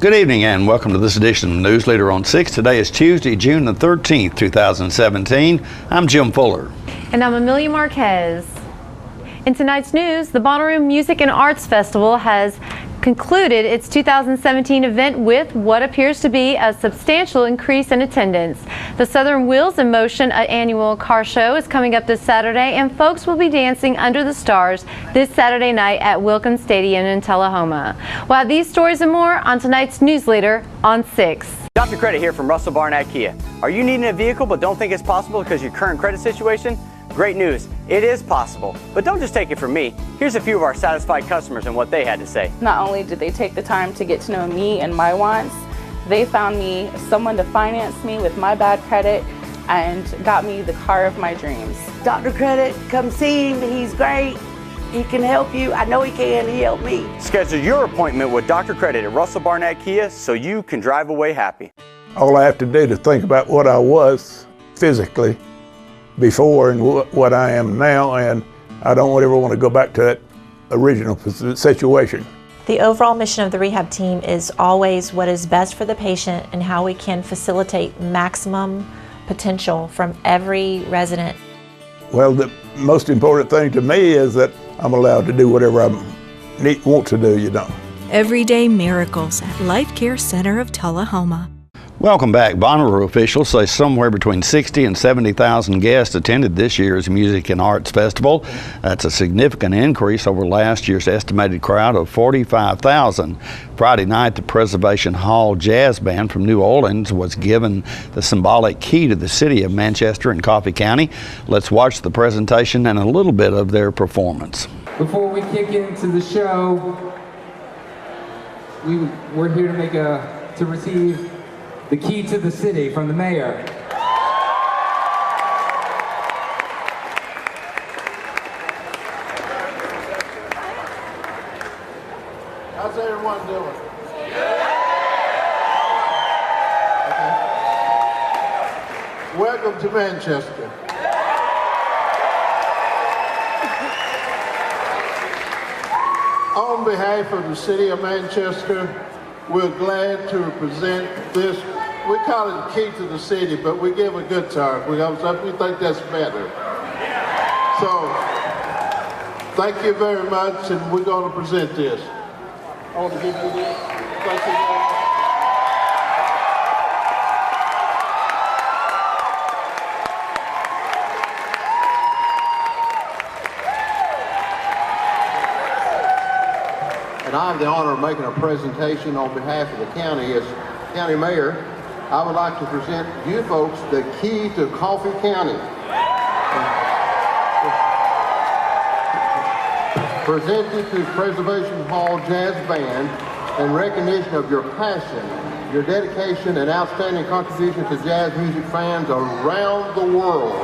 Good evening and welcome to this edition of Newsleader on 6. Today is Tuesday, June the 13th, 2017. I'm Jim Fuller. And I'm Amelia Marquez. In tonight's news, the Bonnaroo Music and Arts Festival has concluded its 2017 event with what appears to be a substantial increase in attendance. The Southern Wheels in Motion annual car show is coming up this Saturday, and folks will be dancing under the stars this Saturday night at Wilkins Stadium in Tullahoma. We'll have these stories and more on tonight's Newsleader on 6. Dr. Credit here from Russell Barnett Kia. Are you needing a vehicle but don't think it's possible because of your current credit situation? Great news, it is possible. But don't just take it from me. Here's a few of our satisfied customers and what they had to say. Not only did they take the time to get to know me and my wants, they found me someone to finance me with my bad credit and got me the car of my dreams. Dr. Credit, come see him, he's great. He can help you. I know he can, he helped me. Schedule your appointment with Dr. Credit at Russell Barnett Kia so you can drive away happy. All I have to do is think about what I was physically before and what I am now, and I don't ever want to go back to that original situation. The overall mission of the rehab team is always what is best for the patient and how we can facilitate maximum potential from every resident. Well, the most important thing to me is that I'm allowed to do whatever I want to do, you know. Everyday miracles at Life Care Center of Tullahoma. Welcome back. Bonnaroo officials say somewhere between 60 and 70,000 guests attended this year's Music and Arts Festival. That's a significant increase over last year's estimated crowd of 45,000. Friday night, the Preservation Hall Jazz Band from New Orleans was given the symbolic key to the city of Manchester and Coffee County. Let's watch the presentation and a little bit of their performance. Before we kick into the show, we're here to receive the key to the city from the mayor. How's everyone doing? Okay. Welcome to Manchester. On behalf of the city of Manchester, we're glad to present this. We call it the key to the city, but we give a guitar because we think that's better. So, thank you very much, and we're going to present this. I want to give you this. Thank you very much. And I have the honor of making a presentation on behalf of the county. As county mayor, I would like to present you folks the key to Coffee County. Presented to Preservation Hall Jazz Band in recognition of your passion, your dedication, and outstanding contribution to jazz music fans around the world.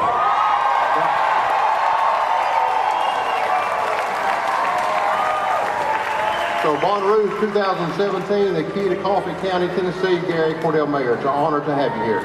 So Bonnaroo 2017, the key to Coffee County, Tennessee, Gary Cordell Mayor. It's an honor to have you here.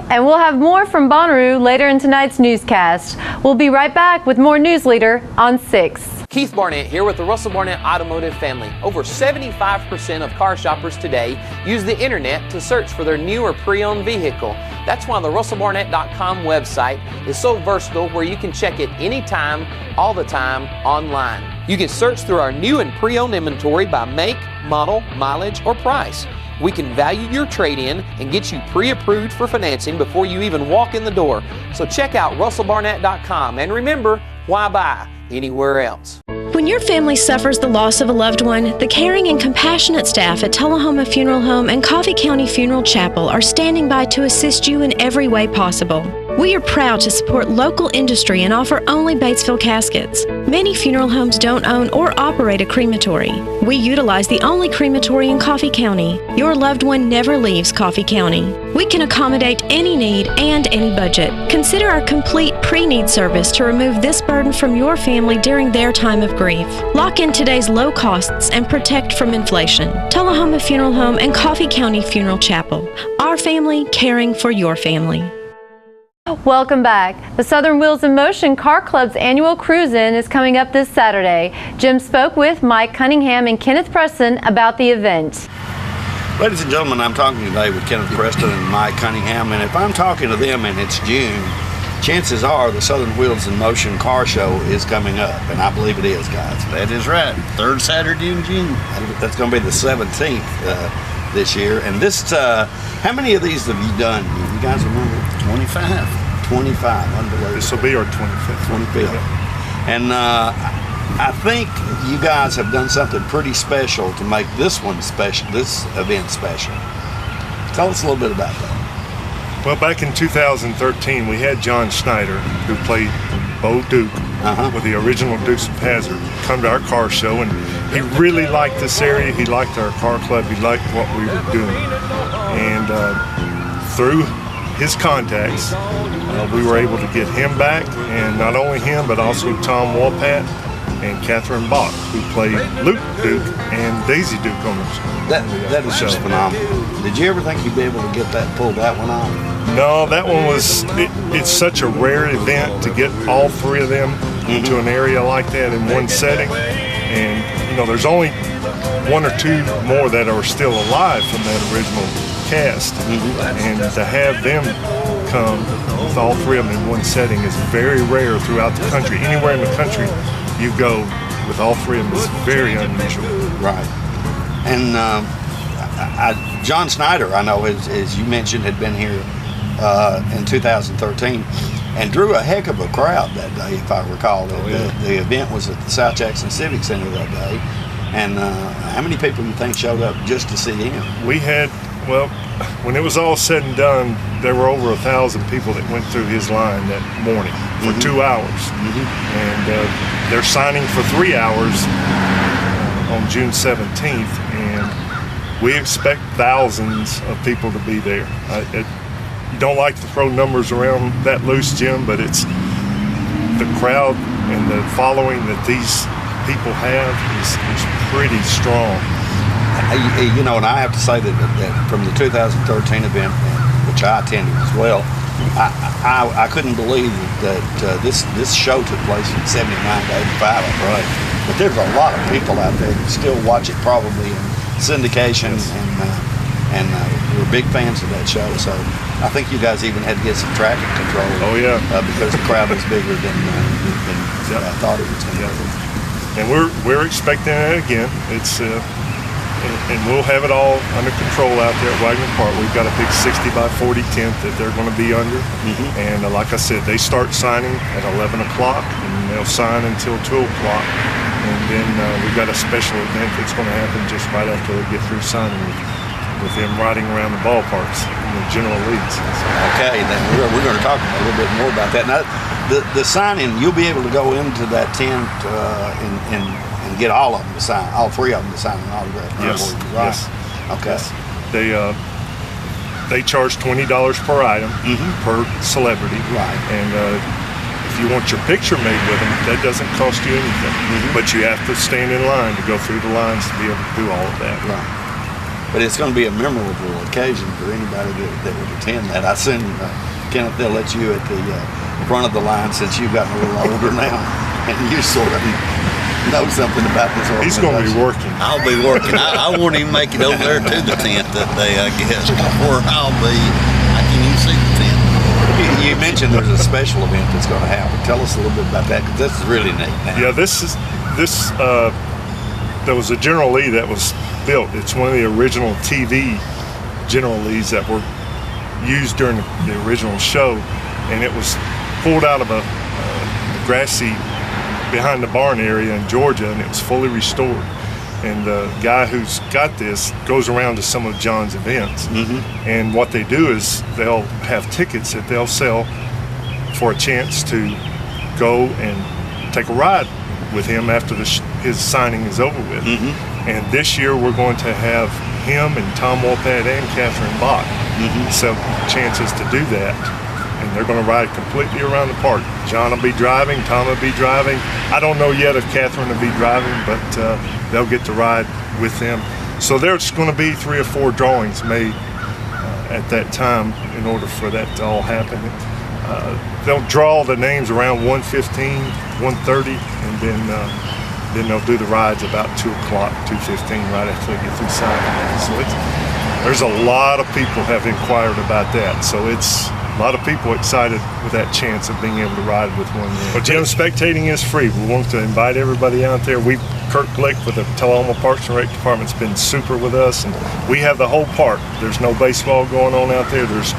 And we'll have more from Bonnaroo later in tonight's newscast. We'll be right back with more Newsleader on 6. Keith Barnett here with the Russell Barnett Automotive family. Over 75% of car shoppers today use the internet to search for their new or pre-owned vehicle. That's why the RussellBarnett.com website is so versatile, where you can check it anytime, all the time, online. You can search through our new and pre-owned inventory by make, model, mileage, or price. We can value your trade-in and get you pre-approved for financing before you even walk in the door. So check out RussellBarnett.com, and remember, why buy anywhere else? When your family suffers the loss of a loved one, the caring and compassionate staff at Tullahoma Funeral Home and Coffee County Funeral Chapel are standing by to assist you in every way possible. We are proud to support local industry and offer only Batesville caskets. Many funeral homes don't own or operate a crematory. We utilize the only crematory in Coffee County. Your loved one never leaves Coffee County. We can accommodate any need and any budget. Consider our complete pre-need service to remove this burden from your family during their time of grief. Lock in today's low costs and protect from inflation. Tullahoma Funeral Home and Coffee County Funeral Chapel. Our family caring for your family. Welcome back. The Southern Wheels in Motion Car Club's annual cruise-in is coming up this Saturday. Jim spoke with Mike Cunningham and Kenneth Preston about the event. Ladies and gentlemen, I'm talking today with Kenneth Preston and Mike Cunningham, and if I'm talking to them and it's June, chances are the Southern Wheels in Motion Car Show is coming up, and I believe it is, guys. That is right. Third Saturday in June. That's going to be the 17th this year. And this, how many of these have you done? You guys remember? 25. 25, unbelievable. This will be our 25th. 25th. And I think you guys have done something pretty special to make this one special, this event special. Tell us a little bit about that. Well, back in 2013, we had John Schneider, who played Bo Duke with the original Dukes of Hazzard, come to our car show, and he really liked this area. He liked our car club. He liked what we were doing. And through his contacts, we were able to get him back, and not only him, but also Tom Walpat and Catherine Bach, who played Luke Duke and Daisy Duke on the show. That is just phenomenal. Did you ever think you'd be able to get that, pull that one off? No, that one was, it's such a rare event to get all three of them into an area like that in one setting. And, you know, there's only one or two more that are still alive from that original cast. And to have them come with all three of them in one setting is very rare throughout the country. Anywhere in the country you go with all three of them is very unusual. Right. And John Schneider, I know, as you mentioned, had been here in 2013 and drew a heck of a crowd that day, if I recall. The event was at the South Jackson Civic Center that day. And how many people do you think showed up just to see him? We had, well, when it was all said and done, there were over 1,000 people that went through his line that morning for 2 hours. And they're signing for 3 hours on June 17th, and we expect thousands of people to be there. You don't like to throw numbers around that loose, Jim, but it's the crowd and the following that these people have is pretty strong. You know, and I have to say that from the 2013 event, which I attended as well, I couldn't believe that this show took place from 79 to 85. Right. But there's a lot of people out there that still watch it probably in syndication, and we're big fans of that show. So I think you guys even had to get some traffic control. Oh yeah. Because the crowd was bigger than I thought it was going to be. And we're expecting that again. It's and we'll have it all under control out there at Wagner Park. We've got a big 60 by 40 tent that they're going to be under. And like I said, they start signing at 11 o'clock and they'll sign until 2 o'clock. And then we've got a special event that's going to happen just right after they get through signing with them riding around the ballparks in the general leagues. Okay, then we're going to talk a little bit more about that. Now, the signing, you'll be able to go into that tent and get all of them to sign, all three of them to sign an autograph. Yes. Right? Yes. Okay. Yes. They charge $20 per item per celebrity. Right. And if you want your picture made with them, that doesn't cost you anything. But you have to stand in line to go through the lines to be able to do all of that. Right. but it's going to be a memorable occasion for anybody that would attend that. I assume, Kenneth, they'll let you at the front of the line since you've gotten a little older now, and you sort of know something about this organization. He's going to be working. I'll be working. I won't even make it over there to the tent that day, I guess, or I can't even see the tent. You mentioned there's a special event that's going to happen. Tell us a little bit about that, because this is really neat now. Yeah, there was a General Lee that was built. It's one of the original TV General Lees that were used during the original show, and it was pulled out of a grassy behind the barn area in Georgia, and it was fully restored. And the guy who's got this goes around to some of John's events, and what they do is they'll have tickets that they'll sell for a chance to go and take a ride with him after his signing is over with. And this year we're going to have him and Tom Wolpat and Catherine Bach so chances to do that, and they're going to ride completely around the park. John will be driving, Tom will be driving. I don't know yet if Catherine will be driving, but they'll get to ride with them. So there's going to be 3 or 4 drawings made at that time in order for that to all happen. They'll draw the names around 1:15, 1:30, and then they'll do the rides about 2 o'clock, 2:15, right after they get through signing. So there's a lot of people have inquired about that. So it's a lot of people excited with that chance of being able to ride with one. But Jim, spectating is free. We want to invite everybody out there. Kurt Glick with the Tullahoma Parks and Rec Department's been super with us, and we have the whole park. There's no baseball going on out there. There's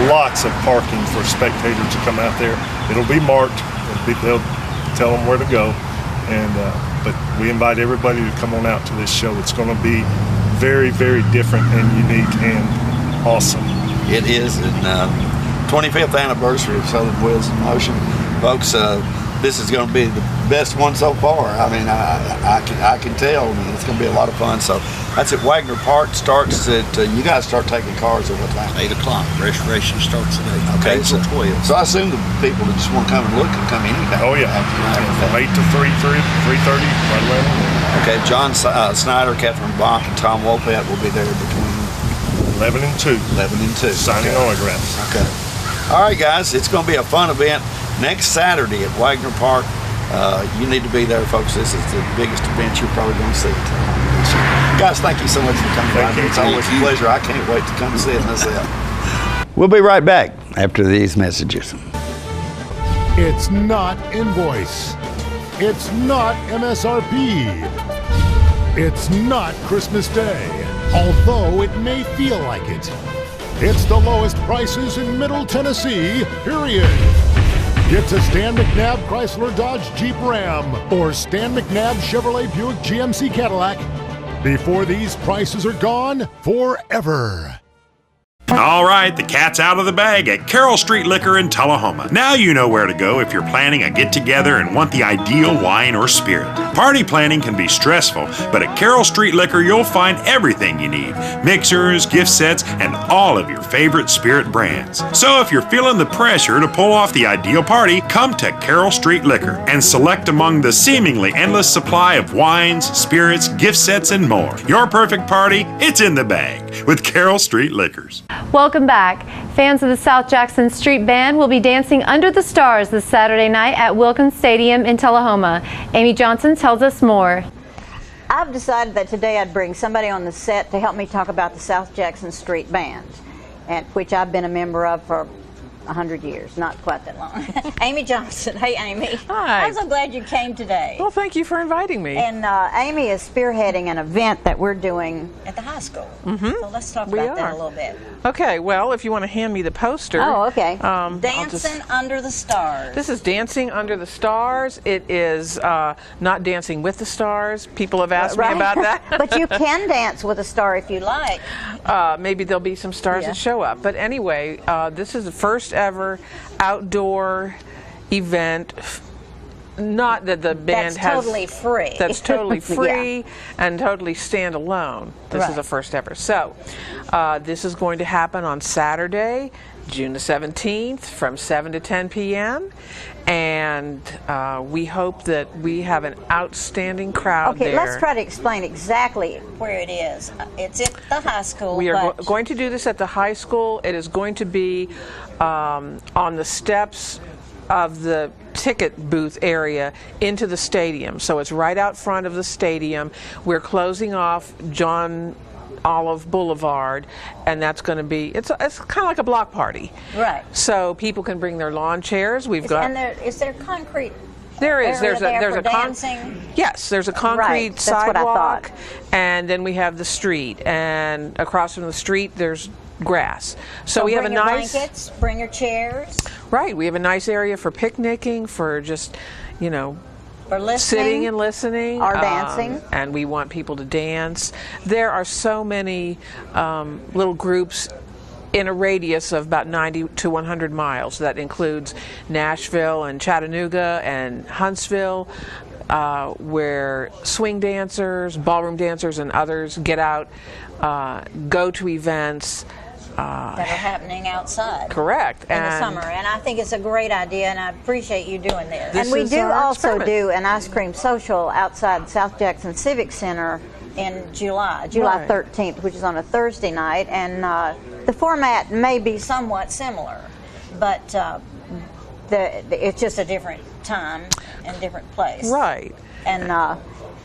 lots of parking for spectators to come out there. It'll be marked. They'll tell them where to go, but we invite everybody to come on out to this show. It's going to be very, very different and unique and awesome. It is, and 25th anniversary of Southern Wheels in Motion, folks. This is going to be the best one so far. I mean, I can tell. I mean, it's going to be a lot of fun. So that's at Wagner Park. Starts at you guys start taking cars at what time? 8 o'clock. Registration starts at 8. Okay, April 12th. So I assume the people that just want to come and look can come anytime. Oh yeah, from 8 to 3:30, right around. Okay, John Snyder, Catherine Bach, and Tom Wolpat will be there between 11 and 2. 11 and 2. Signing autographs. Okay. All right, guys, it's going to be a fun event next Saturday at Wagner Park. You need to be there, folks. This is the biggest event you're probably going to see. Guys, thank you so much for coming by. It's always a pleasure. I can't wait to come see it myself. We'll be right back after these messages. It's not invoice. It's not MSRP. It's not Christmas Day, although it may feel like it. It's the lowest prices in Middle Tennessee, period. Get to Stan McNabb Chrysler Dodge Jeep Ram or Stan McNabb Chevrolet Buick GMC Cadillac before these prices are gone forever. All right, the cat's out of the bag at Carroll Street Liquor in Tullahoma. Now you know where to go if you're planning a get-together and want the ideal wine or spirit. Party planning can be stressful, but at Carroll Street Liquor you'll find everything you need. Mixers, gift sets, and all of your favorite spirit brands. So if you're feeling the pressure to pull off the ideal party, come to Carroll Street Liquor and select among the seemingly endless supply of wines, spirits, gift sets, and more. Your perfect party, it's in the bag with Carroll Street Liquors. Welcome back. Fans of the South Jackson Street Band will be dancing under the stars this Saturday night at Wilkins Stadium in Tullahoma. Amy Johnson tells us more. I've decided that today I'd bring somebody on the set to help me talk about the South Jackson Street Band, which I've been a member of for 100 years, not quite that long. Amy Johnson. Hey, Amy. Hi. I'm so glad you came today. Well, thank you for inviting me. And Amy is spearheading an event that we're doing at the high school. So let's talk about that a little bit. Okay, well, if you want to hand me the poster. Oh, okay. Dancing Under the Stars. This is Dancing Under the Stars. It is not Dancing with the Stars. People have asked me about that. But you can dance with a star if you like. Maybe there'll be some stars that show up. But anyway, this is the first ever outdoor event. Not that the band has totally free. That's totally free and totally standalone. This is the first ever. So this is going to happen on Saturday, June the 17th from 7 to 10 p.m. And we hope that we have an outstanding crowd Okay, there. let's try to explain exactly where it is. It's at the high school. We are going to do this at the high school. It is going to be on the steps of the ticket booth area into the stadium. So it's right out front of the stadium. We're closing off John Olive Boulevard, and that's going to be, it's kind of like a block party. Right. So people can bring their lawn chairs. Is there concrete? There is. There's a dancing. Yes, there's a concrete Right, that's what I sidewalk, thought. and then we have the street, and across from the street there's grass. So we have a bring your nice blankets, bring your chairs. Right. We have a nice area for picnicking, for just, you know, for listening, sitting and listening, or dancing. And we want people to dance. There are so many little groups in a radius of about 90 to 100 miles. That includes Nashville and Chattanooga and Huntsville, where swing dancers, ballroom dancers, and others get out, go to events that are happening outside. Correct. In the summer. And I think it's a great idea, and I appreciate you doing this. This and we is do our also experiment. do an ice cream social outside South Jackson Civic Center in July Right. 13th, which is on a Thursday night. And the format may be somewhat similar, but it's just a different time and different place. Right. And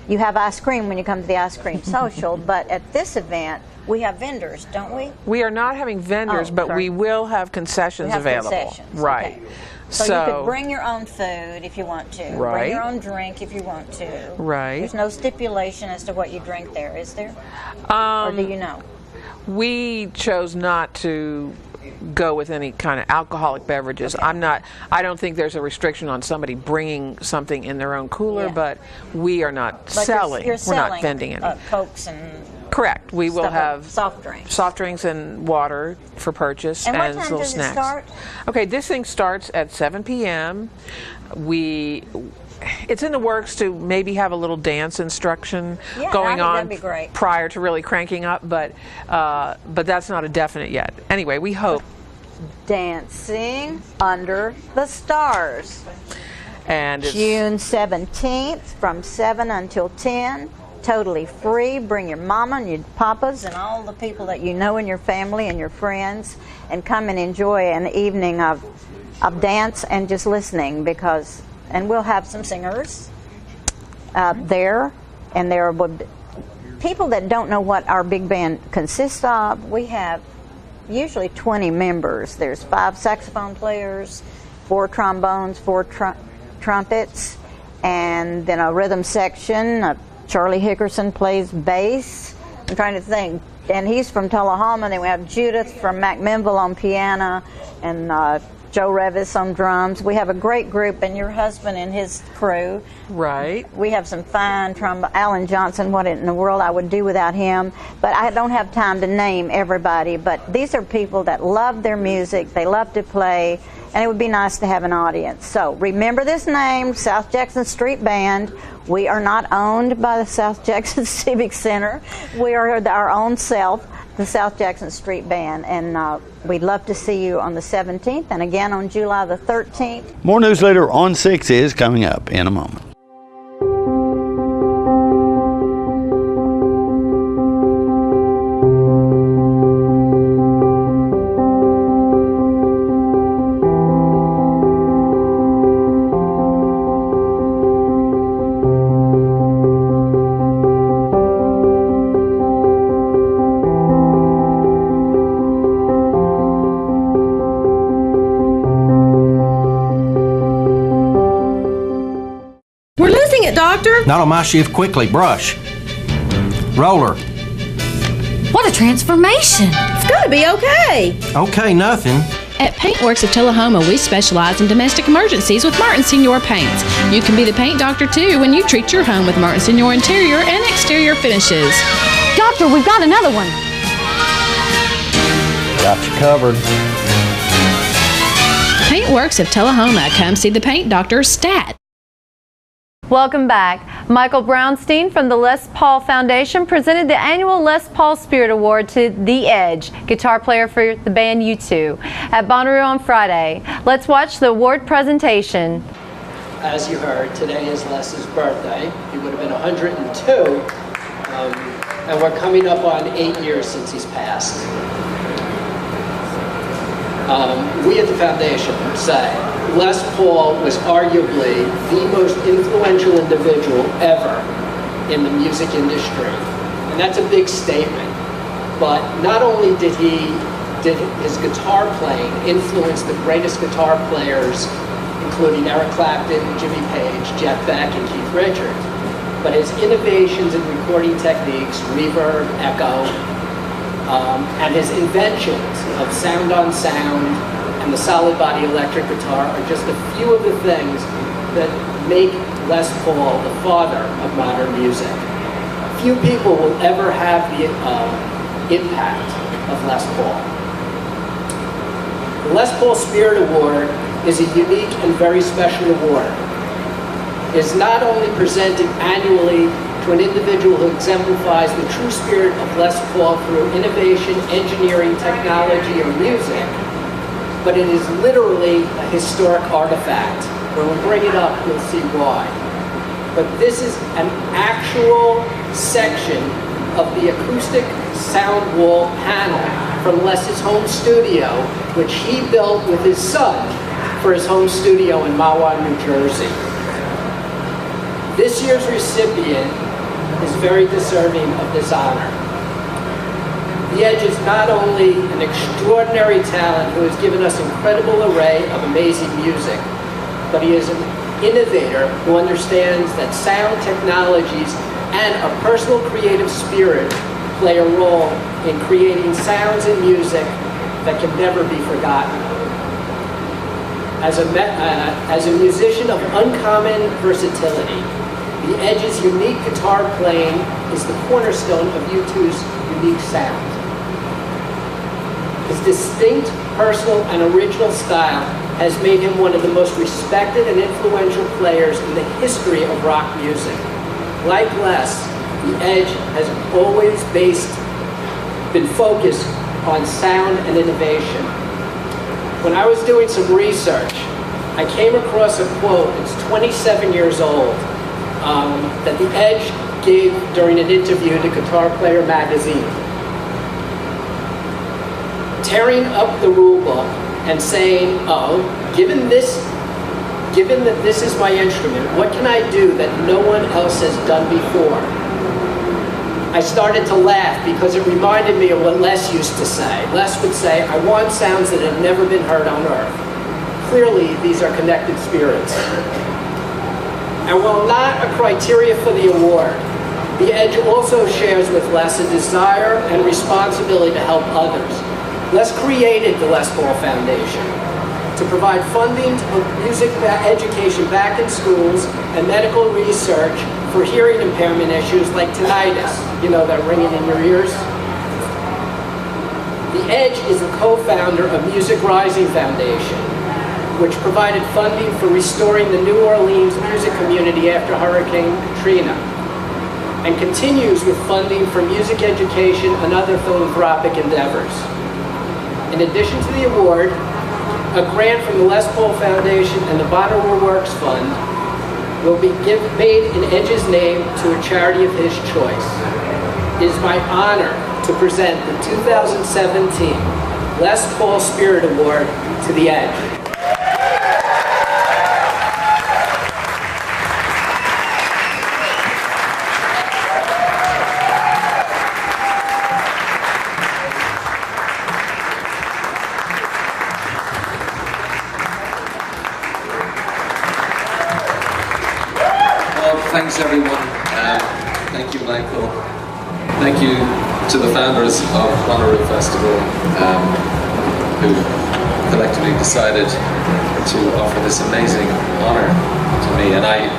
you have ice cream when you come to the ice cream social, but at this event, we have vendors, don't we? We are not having vendors, Oh, but sorry. we will have concessions We have available. concessions, Right. okay. So you could bring your own food if you want to. Right. Bring your own drink if you want to. Right. There's no stipulation as to what you drink there, is there? Or do you know? We chose not to go with any kind of alcoholic beverages. Okay. I don't think there's a restriction on somebody bringing something in their own cooler, Yeah. but we are not But selling. You're We're selling, not vending any. Cokes and Correct. We will stuff, have soft drinks and water for purchase And what time little does it snacks. start? Okay, this thing starts at 7 p.m. It's in the works to maybe have a little dance instruction Yeah, going I on think that'd be great. prior to really cranking up, but that's not a definite yet. Anyway, we hope. Dancing Under the Stars. And it's June 17th from 7 until 10. Totally free. Bring your mama and your papas and all the people that you know in your family and your friends, and come and enjoy an evening of dance and just listening, and we'll have some singers there, and there will be people that don't know what our big band consists of. We have usually 20 members. There's 5 saxophone players, 4 trombones, 4 trumpets, and then a rhythm section. Charlie Hickerson plays bass. I'm trying to think. And he's from Tullahoma. Then we have Judith from McMinnville on piano, and Joe Revis on drums. We have a great group, and your husband and his crew. Right. We have some fine Alan Johnson, what in the world I would do without him. But I don't have time to name everybody. But these are people that love their music. They love to play. And it would be nice to have an audience. So remember this name, South Jackson Street Band. We are not owned by the South Jackson Civic Center. We are our own self, the South Jackson Street Band. And we'd love to see you on the 17th and again on July the 13th. More Newsleader on 6 is coming up in a moment. Doctor? Not on my shift. Quickly, brush. Roller. What a transformation. It's going to be okay. Okay, nothing. At Paintworks of Tullahoma, we specialize in domestic emergencies with Martin Senior Paints. You can be the paint doctor too when you treat your home with Martin Senior interior and exterior finishes. Doctor, we've got another one. Got you covered. Paintworks of Tullahoma. Come see the paint doctor, Stat. Welcome back. Michael Brownstein from the Les Paul Foundation presented the annual Les Paul Spirit Award to The Edge, guitar player for the band U2, at Bonnaroo on Friday. Let's watch the award presentation. As you heard, today is Les's birthday. He would have been 102, and we're coming up on 8 years since he's passed. We at the foundation say Les Paul was arguably the most influential individual ever in the music industry. And that's a big statement. But not only did his guitar playing influence the greatest guitar players, including Eric Clapton, Jimmy Page, Jeff Beck, and Keith Richards, but his innovations in recording techniques, reverb, echo, and his inventions of sound on sound and the solid body electric guitar are just a few of the things that make Les Paul the father of modern music. Few people will ever have the impact of Les Paul. The Les Paul Spirit Award is a unique and very special award. It is not only presented annually to an individual who exemplifies the true spirit of Les Paul through innovation, engineering, technology, or music, but it is literally a historic artifact. When we bring it up, you'll see why. But this is an actual section of the acoustic sound wall panel from Les's home studio, which he built with his son for his home studio in Mahwah, New Jersey. This year's recipient is very deserving of this honor. The Edge is not only an extraordinary talent who has given us an incredible array of amazing music, but he is an innovator who understands that sound technologies and a personal creative spirit play a role in creating sounds and music that can never be forgotten. As a musician of uncommon versatility, the Edge's unique guitar playing is the cornerstone of U2's unique sound. His distinct, personal, and original style has made him one of the most respected and influential players in the history of rock music. Like Les, the Edge has always been focused on sound and innovation. When I was doing some research, I came across a quote, it's 27 years old, that the Edge gave during an interview to Guitar Player magazine. Tearing up the rule book and saying, oh, given that this is my instrument, what can I do that no one else has done before? I started to laugh because it reminded me of what Les used to say. Les would say, I want sounds that have never been heard on Earth. Clearly, these are connected spirits. And while not a criteria for the award, the Edge also shares with Les a desire and responsibility to help others. Les created the Les Paul Foundation to provide funding to music education back in schools and medical research for hearing impairment issues like tinnitus, you know, that ringing in your ears. The Edge is the co-founder of Music Rising Foundation, which provided funding for restoring the New Orleans music community after Hurricane Katrina, and continues with funding for music education and other philanthropic endeavors. In addition to the award, a grant from the Les Paul Foundation and the Bonnaroo Works Fund will be made in Edge's name to a charity of his choice. It is my honor to present the 2017 Les Paul Spirit Award to the Edge. Thanks everyone. Thank you, Michael. Thank you to the founders of Bonnaroo Festival who collectively decided to offer this amazing honor to me. And I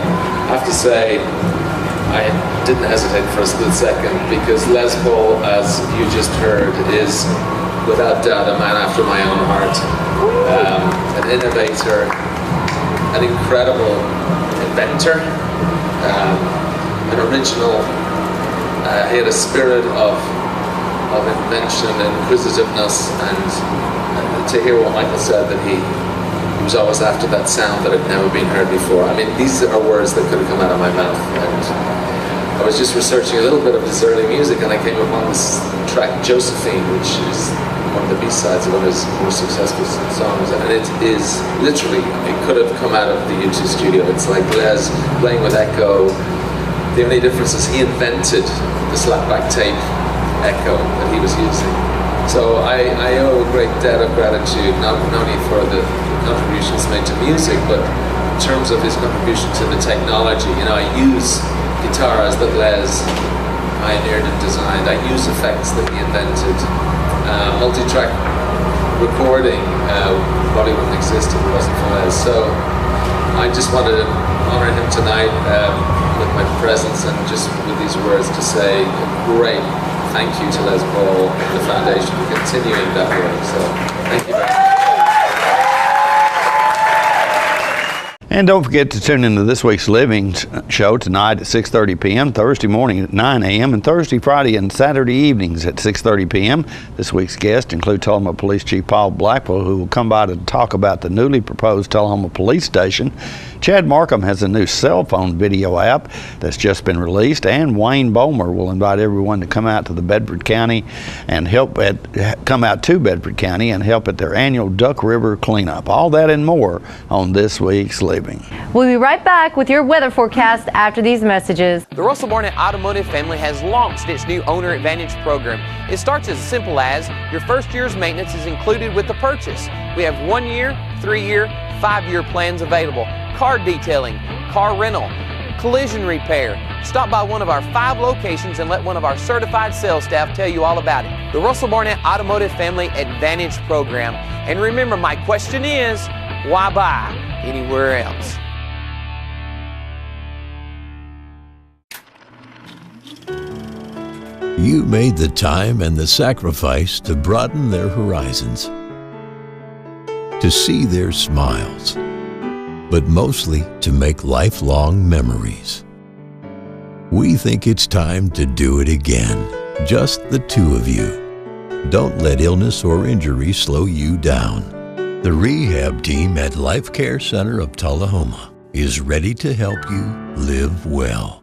have to say, I didn't hesitate for a split second, because Les Paul, as you just heard, is without doubt a man after my own heart. An innovator, an incredible inventor, an original. He had a spirit of invention and inquisitiveness, and to hear what Michael said, that he was always after that sound that had never been heard before. I mean, these are words that could have come out of my mouth. And I was just researching a little bit of his early music, and I came upon this track Josephine, which is one of the B-sides of one of his more successful songs, and it is literally, it could have come out of the U2 studio. It's like Les playing with echo. The only difference is he invented the slapback tape echo that he was using. So I owe a great debt of gratitude, not only for the contributions made to music, but in terms of his contribution to the technology. You know, I use guitars that Les pioneered and designed. I use effects that he invented. Multi-track recording probably wouldn't exist if it wasn't for Les. So I just wanted to honor him tonight with my presence and just with these words to say a great thank you to Les Paul and the foundation for continuing that work. So thank you very much. And don't forget to tune into this week's Living show tonight at 6:30 p.m., Thursday morning at 9 a.m., and Thursday, Friday, and Saturday evenings at 6:30 p.m. This week's guests include Tullahoma Police Chief Paul Blackwell, who will come by to talk about the newly proposed Tullahoma Police Station. Chad Markham has a new cell phone video app that's just been released, and Wayne Bomer will invite everyone to come out to Bedford County and help at their annual Duck River cleanup. All that and more on this week's Living. We'll be right back with your weather forecast after these messages. The Russell Barnett Automotive family has launched its new Owner Advantage program. It starts as simple as your first year's maintenance is included with the purchase. We have 1 year, 3 year, 5 year plans available. Car detailing, car rental, collision repair. Stop by one of our 5 locations and let one of our certified sales staff tell you all about it. The Russell Barnett Automotive Family Advantage Program. And remember, my question is, why buy anywhere else? You made the time and the sacrifice to broaden their horizons, to see their smiles, but mostly to make lifelong memories. We think it's time to do it again, just the two of you. Don't let illness or injury slow you down. The rehab team at Life Care Center of Tullahoma is ready to help you live well.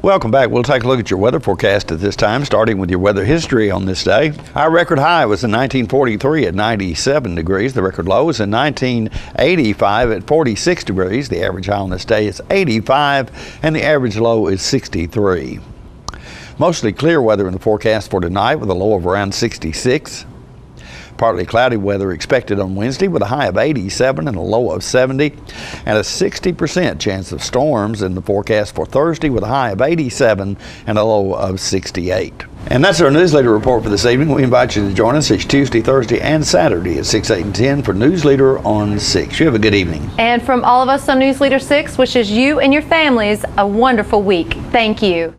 Welcome back. We'll take a look at your weather forecast at this time, starting with your weather history on this day. Our record high was in 1943 at 97 degrees. The record low was in 1985 at 46 degrees. The average high on this day is 85, and the average low is 63. Mostly clear weather in the forecast for tonight with a low of around 66. Partly cloudy weather expected on Wednesday with a high of 87 and a low of 70, and a 60% chance of storms in the forecast for Thursday with a high of 87 and a low of 68. And that's our Newsleader report for this evening. We invite you to join us each Tuesday, Thursday, and Saturday at 6, 8, and 10 for Newsleader on 6. You have a good evening. And from all of us on Newsleader 6, wishes you and your families a wonderful week. Thank you.